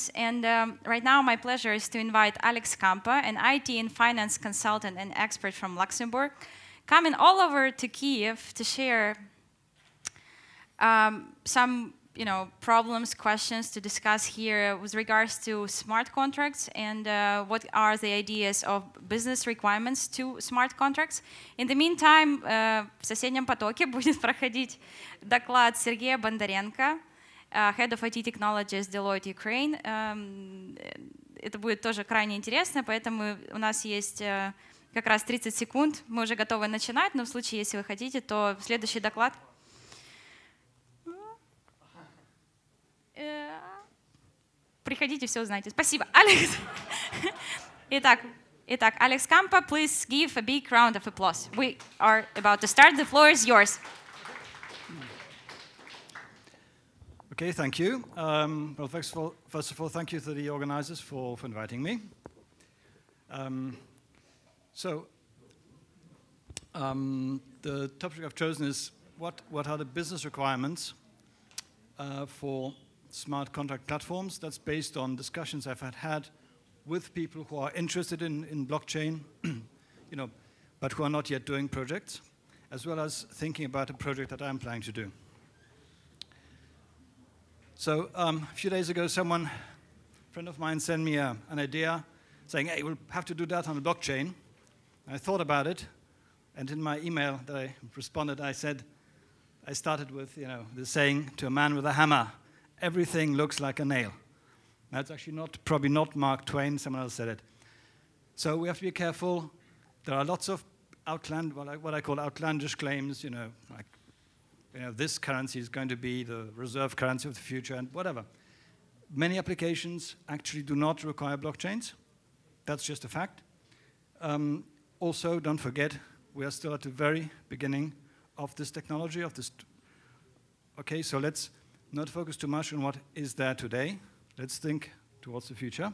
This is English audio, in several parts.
conference. And right now, my pleasure is to invite Alex Kampa, an IT and finance consultant and expert from Luxembourg, coming all over to Kyiv to share some problems, questions to discuss here with regards to smart contracts and what are the ideas of business requirements to smart contracts. In the meantime, в соседнем потоке будет проходить доклад Сергея Бондаренко, Head of IT Technologies Deloitte Ukraine. Это будет тоже крайне интересно, поэтому у нас есть как раз 30 секунд. Мы уже готовы начинать, но в случае, если вы хотите, то следующий доклад. Приходите, все узнаете. Спасибо, Алекс. Итак, Alex Kampa, please give a big round of applause. We are about to start. The floor is yours. Okay, thank you. Well, first of all, thank you to the organizers for inviting me. The topic I've chosen is what are the business requirements for smart contract platforms. That's based on discussions I've had with people who are interested in blockchain, but who are not yet doing projects, as well as thinking about a project that I'm planning to do. So a few days ago, a friend of mine sent me an idea saying, hey, we'll have to do that on the blockchain. I thought about it, and in my email that I responded, I started with the saying, to a man with a hammer, everything looks like a nail. That's actually probably not Mark Twain, someone else said it. So we have to be careful. There are lots of what I call outlandish claims, this currency is going to be the reserve currency of the future and whatever. Many applications actually do not require blockchains. That's just a fact. Also, don't forget, we are still at the very beginning of this technology, Okay, so let's not focus too much on what is there today. Let's think towards the future.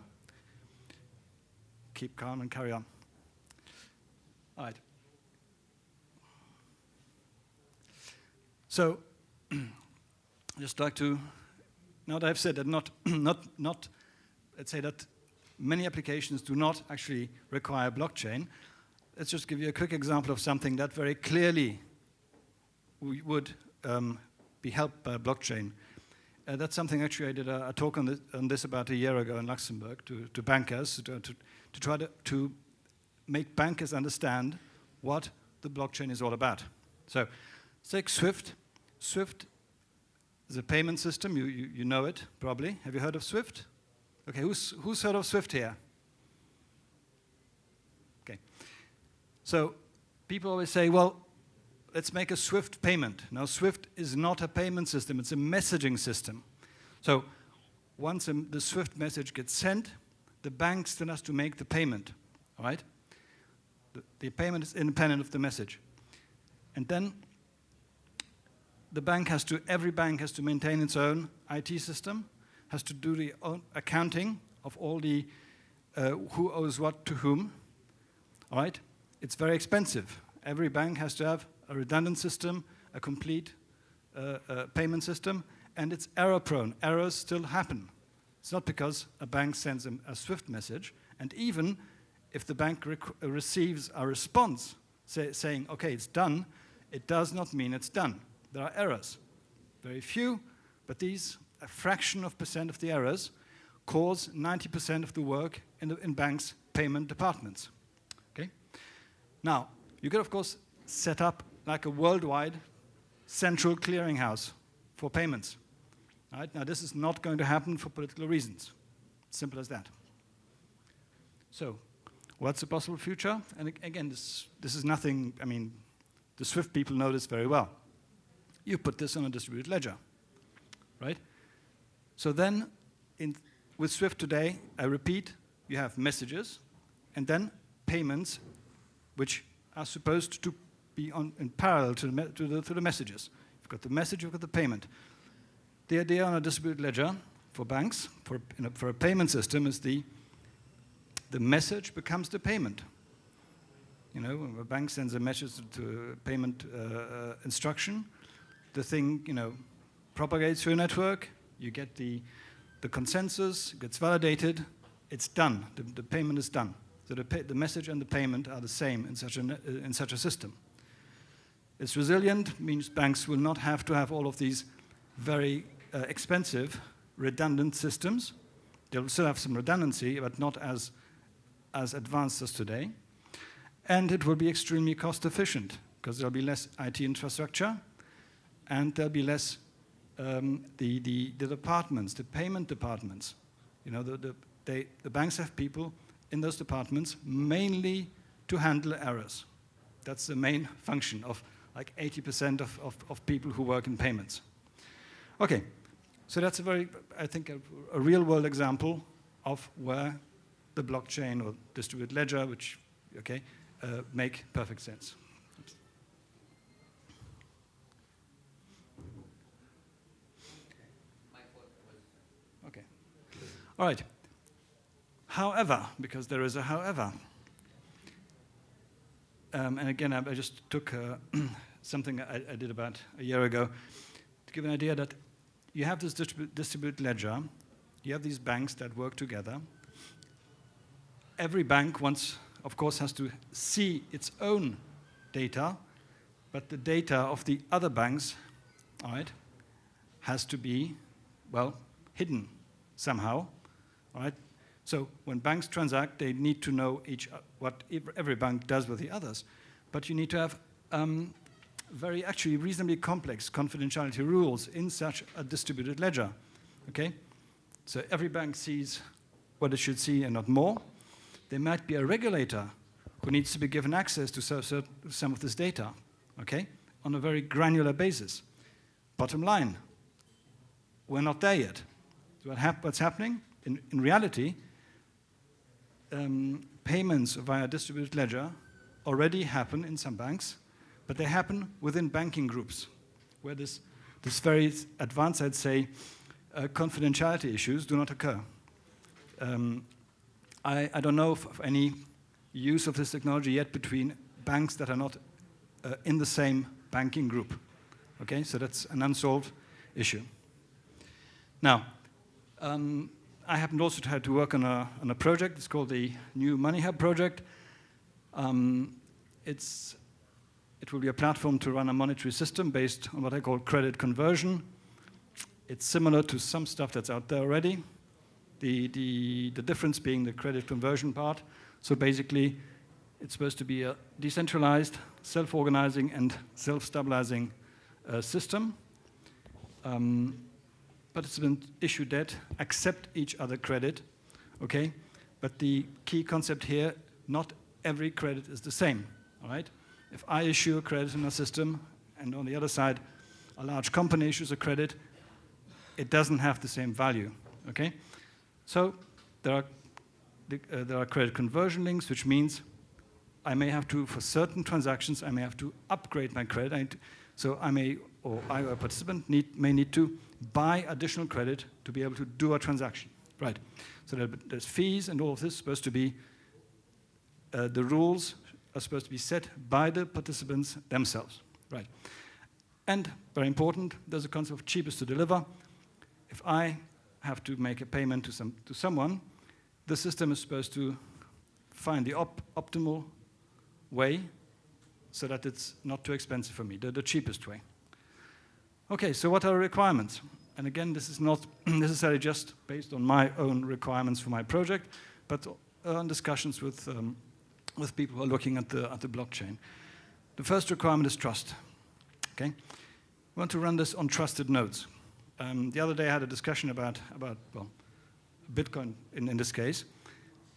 Keep calm and carry on. All right. So, just like to, now that I've said that let's say that many applications do not actually require blockchain, let's just give you a quick example of something that very clearly would be helped by blockchain. That's something actually I did a talk on this about a year ago in Luxembourg to bankers to try to make bankers understand what the blockchain is all about. So, take Swift. Swift is a payment system. You know it probably. Have you heard of Swift? Okay, who's heard of Swift here? Okay. So people always say, well, let's make a Swift payment. Now, Swift is not a payment system. It's a messaging system. So once the Swift message gets sent, the bank still has to make the payment. All right? The payment is independent of the message. And then every bank has to maintain its own IT system, has to do the own accounting of all the who owes what to whom. All right? It's very expensive. Every bank has to have a redundant system, a complete payment system, and it's error-prone. Errors still happen. It's not because a bank sends a Swift message, and even if the bank receives a response saying, okay, it's done, it does not mean it's done. There are errors. Very few, but a fraction of percent of the errors cause 90% of the work in banks' payment departments. Okay? Now, you could, of course, set up like a worldwide central clearinghouse for payments. All right? Now, this is not going to happen for political reasons. Simple as that. So, what's the possible future? And again, this is nothing, the Swift people know this very well. You put this on a distributed ledger, right? So then, with Swift today, I repeat, you have messages, and then payments, which are supposed to be in parallel to the messages. You've got the message, you've got the payment. The idea on a distributed ledger for banks, for a payment system, is the message becomes the payment. When a bank sends a message to a payment instruction, the thing, propagates through a network. You get the the consensus gets validated, it's done, the payment is done. So the message and the payment are the same in such a system. It's resilient, means banks will not have to have all of these very expensive, redundant systems. They'll still have some redundancy, but not as advanced as today. And it will be extremely cost efficient, because there'll be less IT infrastructure, and there'll be less the departments, the payment departments. You know, the banks have people in those departments mainly to handle errors. That's the main function of like 80% of people who work in payments. Okay, so that's a very, I think, a real-world example of where the blockchain or distributed ledger, which, okay, make perfect sense. Okay. All right. However, because there is a however, and again, I just took something I did about a year ago to give an idea that you have this distributed ledger, you have these banks that work together. Every bank of course, has to see its own data, but the data of the other banks, all right, has to be, well, hidden somehow, all right? So when banks transact, they need to know what every bank does with the others. But you need to have very actually reasonably complex confidentiality rules in such a distributed ledger, okay? So every bank sees what it should see and not more. There might be a regulator who needs to be given access to some of this data, okay, on a very granular basis. Bottom line, we're not there yet. So what's happening? In reality, payments via distributed ledger already happen in some banks, but they happen within banking groups, where this very advanced, I'd say, confidentiality issues do not occur. I don't know of any use of this technology yet between banks that are not in the same banking group. Okay, so that's an unsolved issue. Now, I happened also to have to work on a project. It's called the New Money Hub project. It will be a platform to run a monetary system based on what I call credit conversion. It's similar to some stuff that's out there already. The difference being the credit conversion part. So basically, it's supposed to be a decentralized, self-organizing, and self-stabilizing system. Participants issue debt, accept each other credit, okay? But the key concept here, not every credit is the same, all right? If I issue a credit in a system, and on the other side, a large company issues a credit, it doesn't have the same value, okay? So there are credit conversion links, which means I may have to, for certain transactions, I may have to upgrade my credit. So I may, or I or a participant may need to buy additional credit to be able to do a transaction, right? So there's fees and all of this is supposed to be, the rules are supposed to be set by the participants themselves, right? And very important, there's a concept of cheapest to deliver. If I have to make a payment to someone, the system is supposed to find the optimal way so that it's not too expensive for me, the cheapest way. Okay, so what are the requirements? And again, this is not necessarily just based on my own requirements for my project, but on discussions with people who are looking at the blockchain. The first requirement is trust, okay? We want to run this on trusted nodes. The other day I had a discussion about well, Bitcoin in this case.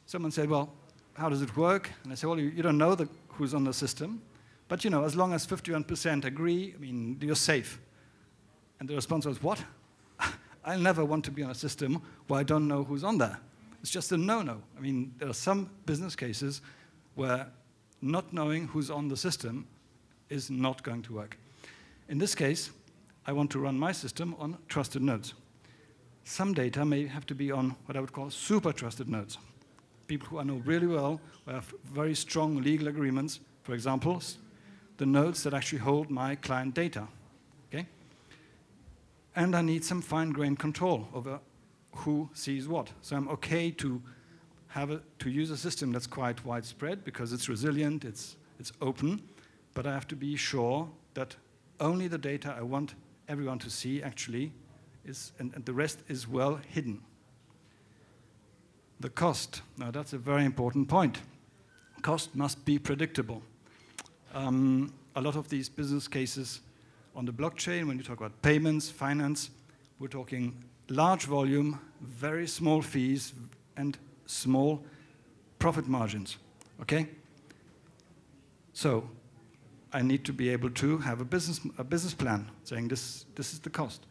Someone said, well, how does it work? And I said, well, you don't know who's on the system, but you know, as long as 51% agree, I mean, you're safe. And the response was, what? I'll never want to be on a system where I don't know who's on there. It's just a no-no. I mean, there are some business cases where not knowing who's on the system is not going to work. In this case, I want to run my system on trusted nodes. Some data may have to be on what I would call super trusted nodes. People who I know really well, who have very strong legal agreements, for example, the nodes that actually hold my client data, okay? And I need some fine-grained control over who sees what. So I'm okay to use a system that's quite widespread because it's resilient, it's open, but I have to be sure that only the data I want everyone to see actually is, and the rest is well hidden. The cost, now that's a very important point. Cost must be predictable. A lot of these business cases on the blockchain, when you talk about payments, finance, we're talking large volume, very small fees, and small profit margins, okay? So I need to be able to have a business plan saying this is the cost.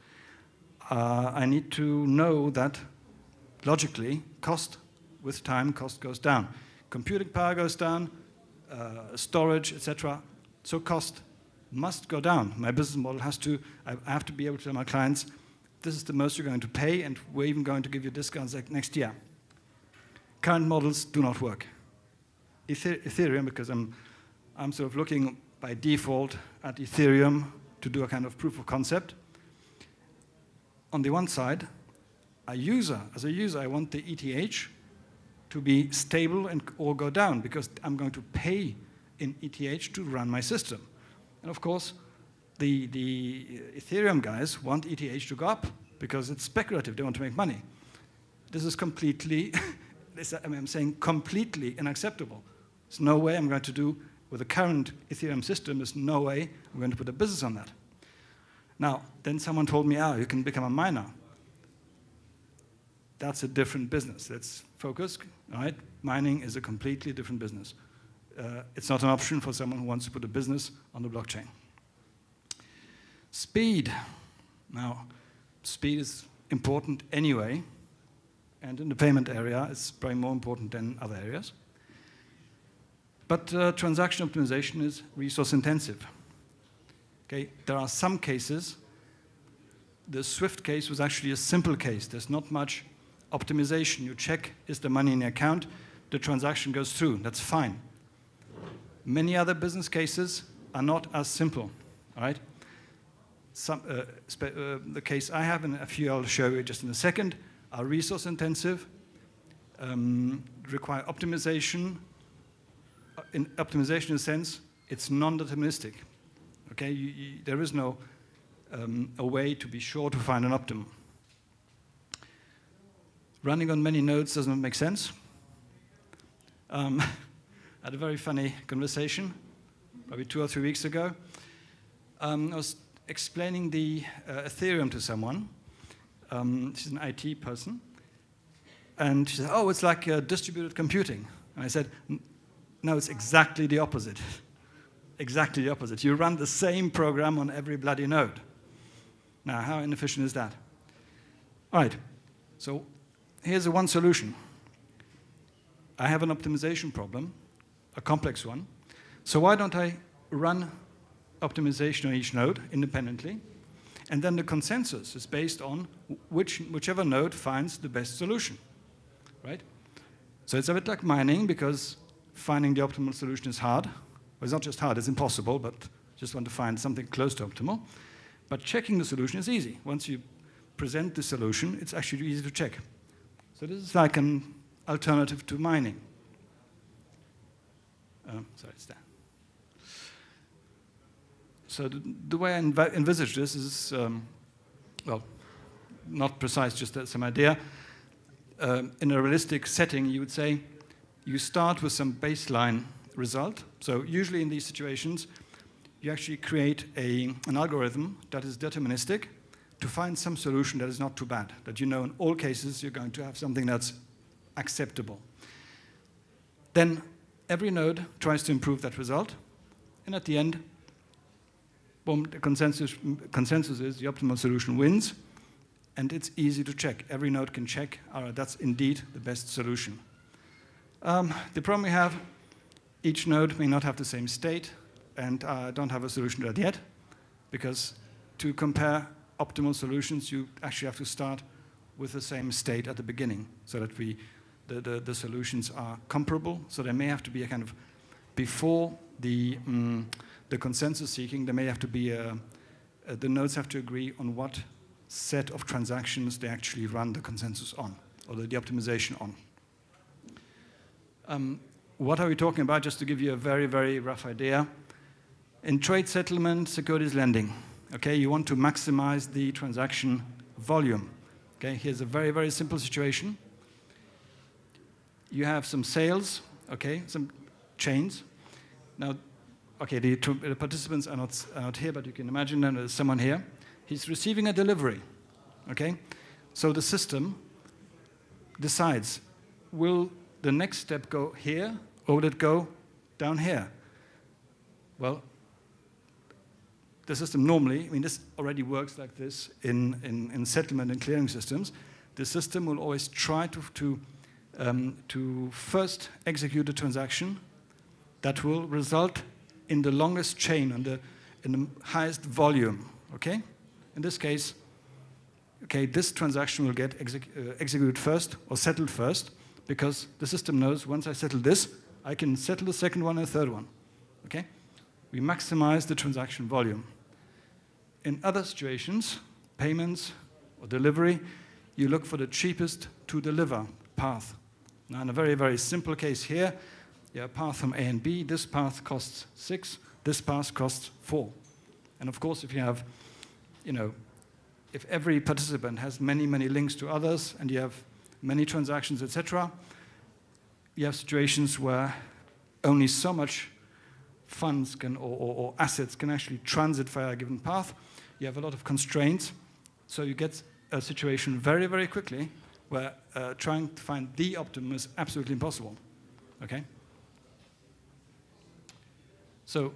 I need to know that logically cost with time, cost goes down. Computing power goes down, storage, etc. So cost must go down. My business model I have to be able to tell my clients, this is the most you're going to pay, and we're even going to give you discounts like next year. Current models do not work. Ethereum, because I'm sort of looking by default at Ethereum to do a kind of proof of concept. On the one side, as a user, I want the ETH to be stable or go down because I'm going to pay in ETH to run my system. And of course, the Ethereum guys want ETH to go up because it's speculative, they want to make money. This is completely, I'm saying completely unacceptable. There's no way I'm going to do, with the current Ethereum system, there's no way I'm going to put a business on that. Now, then someone told me, you can become a miner. That's a different business. Let's focus, all right? Mining is a completely different business. It's not an option for someone who wants to put a business on the blockchain. Speed. Now, speed is important anyway, and in the payment area, it's probably more important than other areas. But transaction optimization is resource intensive. Okay, there are some cases. The Swift case was actually a simple case. There's not much optimization. You check, is the money in the account? The transaction goes through. That's fine. Many other business cases are not as simple, all right? The case I have, and a few I'll show you just in a second, are resource intensive, require optimization. In optimization in a sense, it's non-deterministic. Okay, there is no a way to be sure to find an optimum. Running on many nodes doesn't make sense. I had a very funny conversation, probably 2 or 3 weeks ago. I was explaining the Ethereum to someone. She's an IT person. And she said, oh, it's like distributed computing. And I said, no, it's exactly the opposite. Exactly the opposite. You run the same program on every bloody node. Now, how inefficient is that? All right, so here's one solution. I have an optimization problem, a complex one. So why don't I run optimization on each node independently? And then the consensus is based on whichever node finds the best solution, right? So it's a bit like mining, because finding the optimal solution is hard. Well, it's not just hard, it's impossible, but just want to find something close to optimal. But checking the solution is easy. Once you present the solution, it's actually easy to check. So this is like an alternative to mining. Sorry, it's there. So the way I envisage this is, well, not precise, just some idea. In a realistic setting, you would say, you start with some baseline result. So usually in these situations, you actually create an algorithm that is deterministic to find some solution that is not too bad, that you know in all cases you're going to have something that's acceptable. Then every node tries to improve that result, and at the end, boom, the consensus is the optimal solution wins, and it's easy to check. Every node can check, all right, that's indeed the best solution. The problem we have, each node may not have the same state, and I don't have a solution to that yet, because to compare optimal solutions, you actually have to start with the same state at the beginning, so that the solutions are comparable. So there may have to be a kind of, before the consensus seeking, there may have to be the nodes have to agree on what set of transactions they actually run the consensus on, or the optimization on. What are we talking about? Just to give you a very, very rough idea. In trade settlement, securities lending, okay, you want to maximize the transaction volume. Okay, here's a very, very simple situation. You have some sales, okay, some chains. Now, okay, the participants are not here, but you can imagine that there's someone here. He's receiving a delivery, okay? So the system decides, will the next step go here, or will it go down here? Well, the system normally, I mean, this already works like this in settlement and clearing systems. The system will always try to first execute a transaction that will result in the longest chain, in the highest volume, okay? In this case, okay, this transaction will get executed first or settled first, because the system knows once I settle this, I can settle the second one and the third one, okay? We maximize the transaction volume. In other situations, payments or delivery, you look for the cheapest to deliver path. Now, in a very, very simple case here, you have a path from A and B. This path costs 6. This path costs 4. And of course, if you have, you know, if every participant has many, many links to others, and you have many transactions, etc., you have situations where only so much funds can, or assets can actually transit via a given path. You have a lot of constraints, so you get a situation very, very quickly where trying to find the optimum is absolutely impossible, okay? So,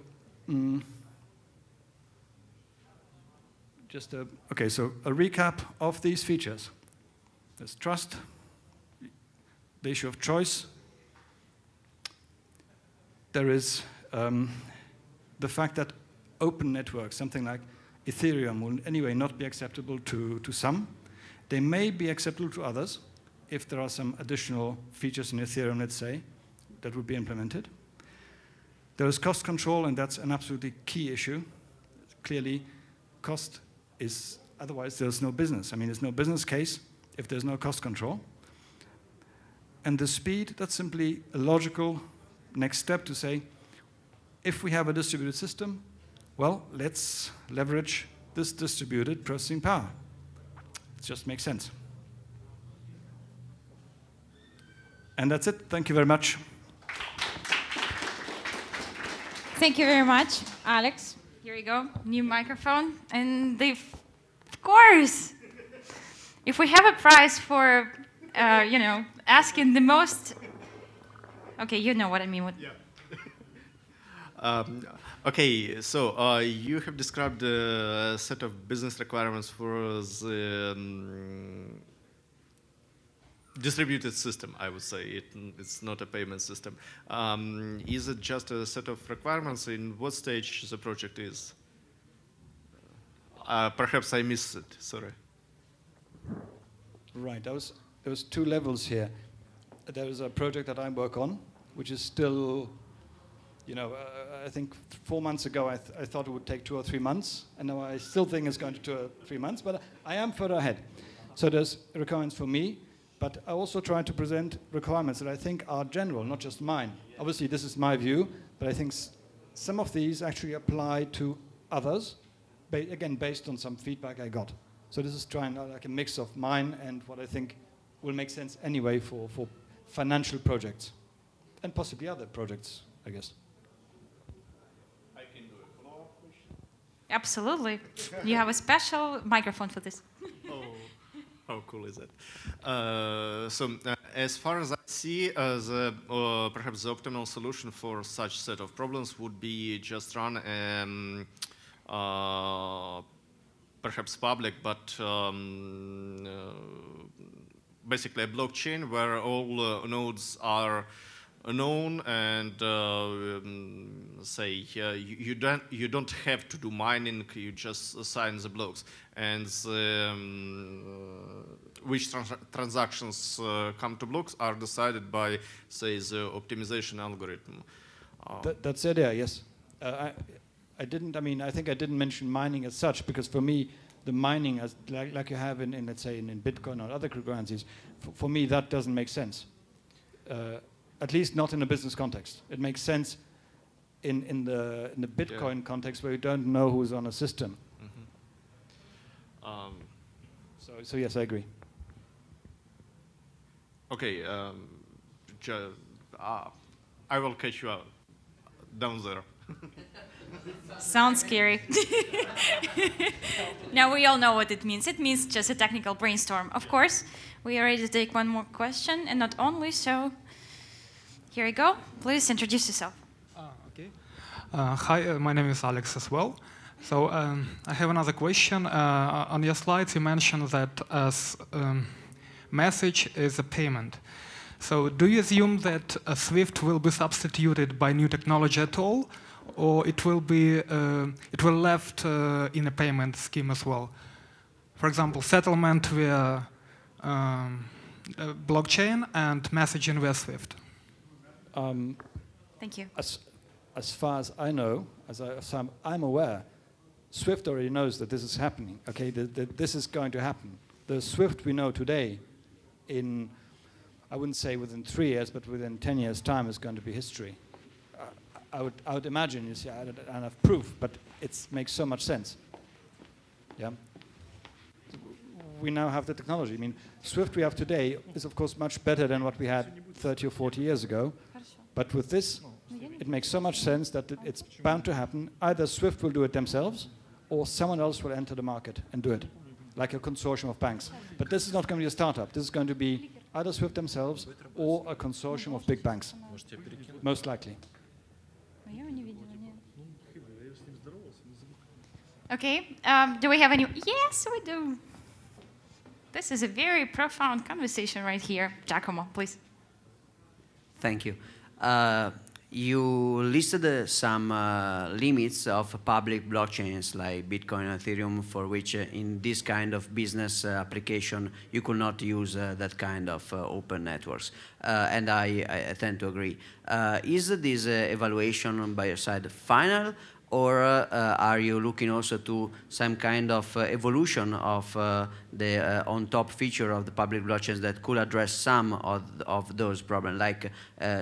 okay, so a recap of these features. There's trust, the issue of choice. There is the fact that open networks, something like Ethereum, will anyway not be acceptable to some. They may be acceptable to others if there are some additional features in Ethereum, let's say, that would be implemented. There is cost control, and that's an absolutely key issue. Clearly, cost is, otherwise there's no business. I mean, there's no business case if there's no cost control. And the speed, that's simply a logical next step to say, if we have a distributed system, well, let's leverage this distributed processing power. It just makes sense. And that's it. Thank you very much. Thank you very much, Alex. Here you go, new microphone. And of course, if we have a prize for, you know, asking the most, okay, you know what I mean. Yeah. Okay, so you have described a set of business requirements for the distributed system, I would say. It's not a payment system. Is it just a set of requirements? In what stage the project is? Perhaps I missed it, sorry. Right, there was two levels here. There is a project that I work on, which is still, you know, I think 4 months ago I thought it would take 2 or 3 months, and now I still think it's going to 2 or 3 months, but I am further ahead. So there's requirements for me, but I also try to present requirements that I think are general, not just mine. Obviously, this is my view, but I think some of these actually apply to others, again, based on some feedback I got. So this is trying like a mix of mine and what I think will make sense anyway for financial projects, and possibly other projects, I guess. I can do a follow-up question. Absolutely. You have a special microphone for this. Oh, how cool is that? As far as I see, perhaps the optimal solution for such set of problems would be just run perhaps public, but basically a blockchain where all nodes are known, and say you don't have to do mining, you just assign the blocks, and which transactions come to blocks are decided by, say, the optimization algorithm. That's the idea, yes. I think I didn't mention mining as such, because for me, the mining, as like you have in let's say, in Bitcoin or other cryptocurrencies, for me, that doesn't make sense. At least not in a business context. It makes sense in the Bitcoin context, where you don't know who's on a system. So yes, I agree. Okay, I will catch you out down there. Sounds scary. Now we all know what it means. It means just a technical brainstorm. Of course, we are ready to take one more question, and not only, so here you go. Please introduce yourself. Okay. Hi, my name is Alex as well. So I have another question. On your slides, you mentioned that as message is a payment. So do you assume that SWIFT will be substituted by new technology at all, or it will left in a payment scheme as well? For example, settlement via blockchain and messaging via SWIFT. Thank you. As far as I know, as I'm aware, SWIFT already knows that this is happening. Okay, this is going to happen. The SWIFT we know today, I wouldn't say within 3 years, but within 10 years' time, is going to be history. I would imagine. You see, I don't have proof, but it makes so much sense. Yeah. We now have the technology. I mean, SWIFT we have today is of course much better than what we had 30 or 40 years ago. But with this, it makes so much sense that it's bound to happen. Either SWIFT will do it themselves, or someone else will enter the market and do it, like a consortium of banks. But this is not going to be a startup. This is going to be either SWIFT themselves or a consortium of big banks, most likely. Okay, do we have any? Yes, we do. This is a very profound conversation right here. Giacomo, please. Thank you. You listed some limits of public blockchains like Bitcoin and Ethereum, for which in this kind of business application you could not use that kind of open networks. And I tend to agree. Is this evaluation by your side final, or are you looking also to some kind of evolution of the on-top feature of the public blockchains that could address some of those problems, like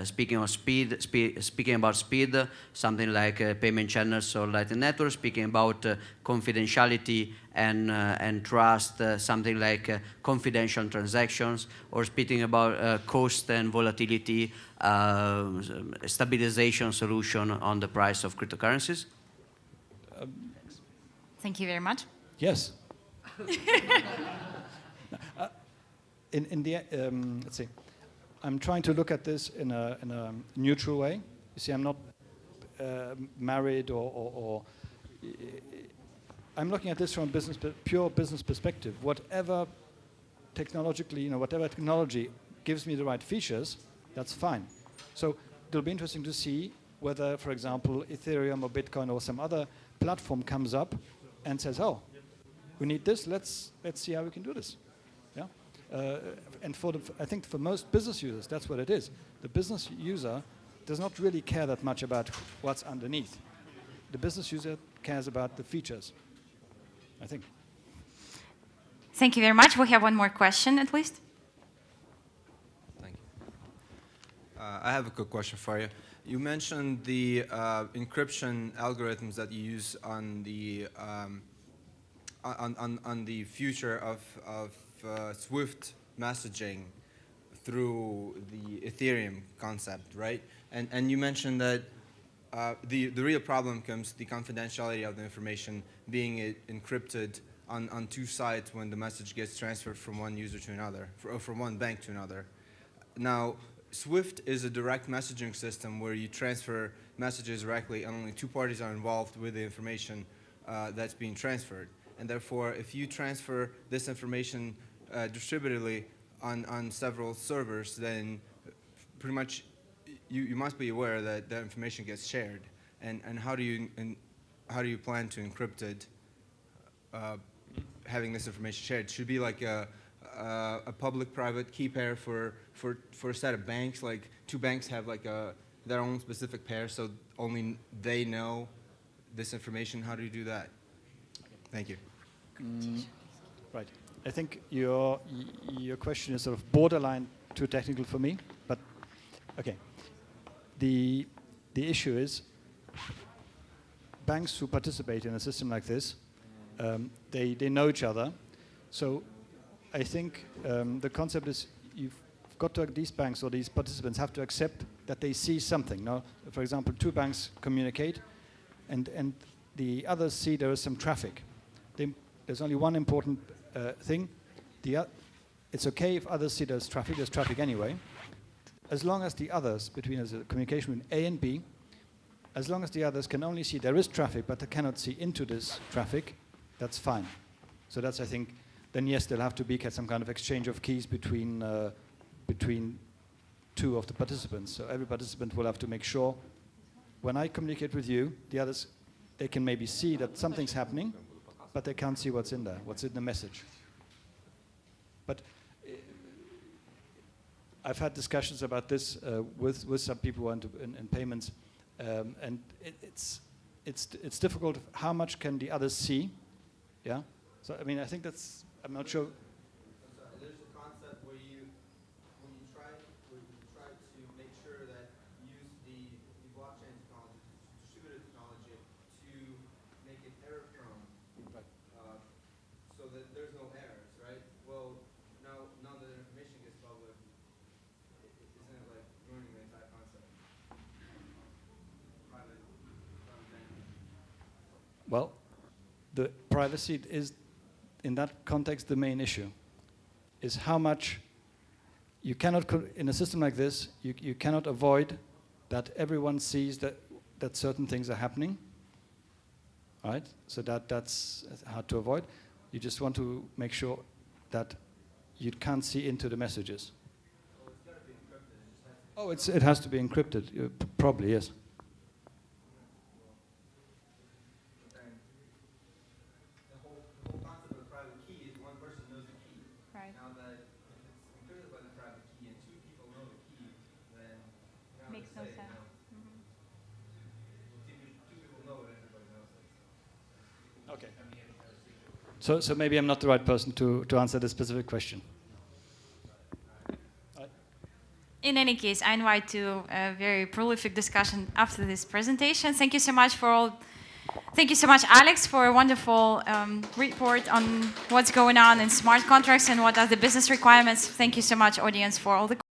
speaking about speed, something like payment channels or Lightning Network, speaking about confidentiality and trust, something like confidential transactions, or speaking about cost and volatility, stabilization solution on the price of cryptocurrencies? Thank you very much. Yes. Let's see. I'm trying to look at this in a neutral way. You see, I'm not married or I'm looking at this from a pure business perspective. Whatever technology gives me the right features, that's fine. So it'll be interesting to see whether, for example, Ethereum or Bitcoin or some other platform comes up and says, "Oh, we need this. Let's see how we can do this." Yeah. And I think for most business users, that's what it is. The business user does not really care that much about what's underneath. The business user cares about the features, I think. Thank you very much. We have one more question, at least. Thank you. I have a quick question for you. You mentioned the encryption algorithms that you use on the future of Swift messaging through the Ethereum concept, right? And you mentioned that the real problem comes the confidentiality of the information being encrypted on two sides when the message gets transferred from one user to another, or from one bank to another. Now, Swift is a direct messaging system where you transfer messages directly and only two parties are involved with the information that's being transferred. And therefore, if you transfer this information distributedly on several servers, then pretty much you must be aware that that information gets shared. And how do you plan to encrypt it, having this information shared? It should be like a public-private key pair for a set of banks. Like two banks have like their own specific pair, so only they know this information? How do you do that? Thank you. Right. I think your question is sort of borderline too technical for me, but okay. The issue is banks who participate in a system like this, they know each other. So I think the concept is you've got to, these banks or these participants have to accept that they see something. Now, for example, two banks communicate and the others see there is some traffic. There's only one important thing. It's okay if others see there's traffic anyway. As long as the others, as a communication between A and B, as long as the others can only see there is traffic, but they cannot see into this traffic, that's fine. So that's, I think, then yes, there'll have to be some kind of exchange of keys between two of the participants. So every participant will have to make sure, when I communicate with you, the others, they can maybe see that something's happening, but they can't see what's in there, what's in the message. But I've had discussions about this with some people who are in payments, and it's difficult. How much can the others see? Yeah. So I mean, I think that's. I'm not sure. There's a concept where you try to make sure that you use the blockchain technology, distributed technology, to make it error prone, Right. So that there's no errors, right? Well, now that the information gets public, isn't it like ruining the entire concept? Private banking. Well, the privacy is, in that context, the main issue. Is how much you cannot, in a system like this, you cannot avoid that everyone sees that certain things are happening. Right? So that's hard to avoid. You just want to make sure that you can't see into the messages. Well, it's got to be encrypted. Oh, it has to be encrypted. Probably, yes. The whole concept of the private key is one person knows the key. Right. Now that if it's encrypted by the private key and two people know the key, then now Makes no let's say, sense. two people know it, everybody knows it. Okay. So maybe I'm not the right person to answer this specific question. In any case, I invite to a very prolific discussion after this presentation. Thank you so much thank you so much, Alex, for a wonderful report on what's going on in smart contracts and what are the business requirements. Thank you so much, audience, for all the